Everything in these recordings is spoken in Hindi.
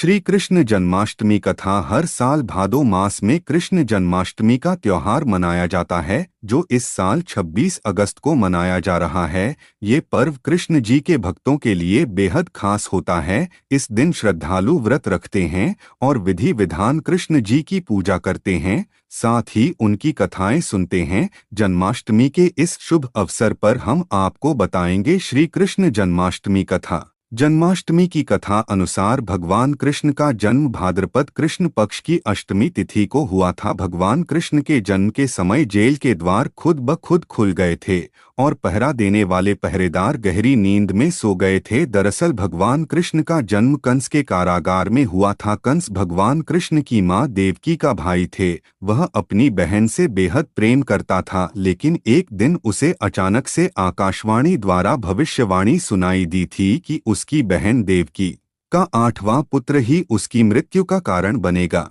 श्री कृष्ण जन्माष्टमी कथा हर साल भादो मास में कृष्ण जन्माष्टमी का त्योहार मनाया जाता है, जो इस साल 26 अगस्त को मनाया जा रहा है। ये पर्व कृष्ण जी के भक्तों के लिए बेहद खास होता है। इस दिन श्रद्धालु व्रत रखते हैं और विधि विधान कृष्ण जी की पूजा करते हैं, साथ ही उनकी कथाएं सुनते हैं। जन्माष्टमी के इस शुभ अवसर पर हम आपको बताएंगे श्री कृष्ण जन्माष्टमी कथा। जन्माष्टमी की कथा अनुसार भगवान कृष्ण का जन्म भाद्रपद कृष्ण पक्ष की अष्टमी तिथि को हुआ था। भगवान कृष्ण के जन्म के समय जेल के द्वार खुद ब खुद खुल गए थे और पहरा देने वाले पहरेदार गहरी नींद में सो गए थे। दरअसल भगवान कृष्ण का जन्म कंस के कारागार में हुआ था। कंस भगवान कृष्ण की मां देवकी का भाई थे। वह अपनी बहन से बेहद प्रेम करता था, लेकिन एक दिन उसे अचानक से आकाशवाणी द्वारा भविष्यवाणी सुनाई दी थी कि उसकी बहन देवकी का 8वां पुत्र ही उसकी मृत्यु का कारण बनेगा।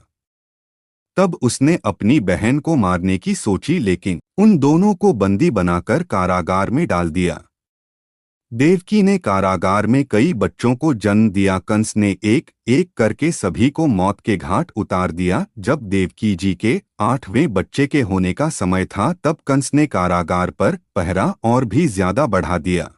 तब उसने अपनी बहन को मारने की सोची, लेकिन उन दोनों को बंदी बनाकर कारागार में डाल दिया। देवकी ने कारागार में कई बच्चों को जन्म दिया। कंस ने एक एक करके सभी को मौत के घाट उतार दिया। जब देवकी जी के 8वें बच्चे के होने का समय था, तब कंस ने कारागार पर पहरा और भी ज्यादा बढ़ा दिया।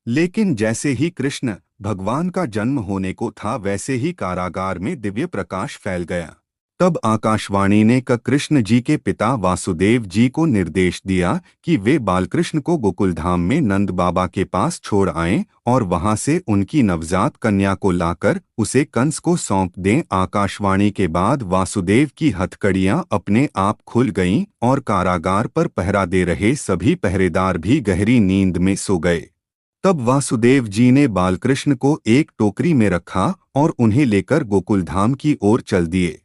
लेकिन जैसे ही कृष्ण भगवान का जन्म होने को था, वैसे ही कारागार में दिव्य प्रकाश फैल गया। तब आकाशवाणी ने कृष्ण जी के पिता वासुदेव जी को निर्देश दिया कि वे बालकृष्ण को गोकुलधाम में नंद बाबा के पास छोड़ आएं और वहां से उनकी नवजात कन्या को लाकर उसे कंस को सौंप दें। आकाशवाणी के बाद वासुदेव की हथकड़ियां अपने आप खुल गईं और कारागार पर पहरा दे रहे सभी पहरेदार भी गहरी नींद में सो गए। तब वासुदेव जी ने बालकृष्ण को एक टोकरी में रखा और उन्हें लेकर गोकुलधाम की ओर चल दिए।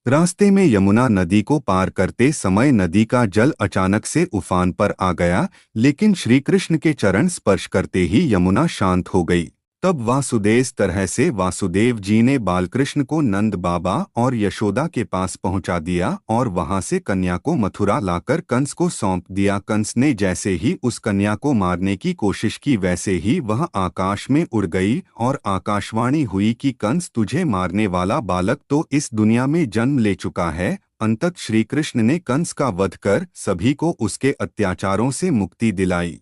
रास्ते में यमुना नदी को पार करते समय नदी का जल अचानक से उफान पर आ गया, लेकिन श्री कृष्ण के चरण स्पर्श करते ही यमुना शांत हो गई। तब इस तरह से वासुदेव जी ने बालकृष्ण को नंद बाबा और यशोदा के पास पहुंचा दिया और वहां से कन्या को मथुरा लाकर कंस को सौंप दिया। कंस ने जैसे ही उस कन्या को मारने की कोशिश की, वैसे ही वह आकाश में उड़ गई और आकाशवाणी हुई कि कंस, तुझे मारने वाला बालक तो इस दुनिया में जन्म ले चुका है। अंततः श्री कृष्ण ने कंस का वध कर सभी को उसके अत्याचारों से मुक्ति दिलाई।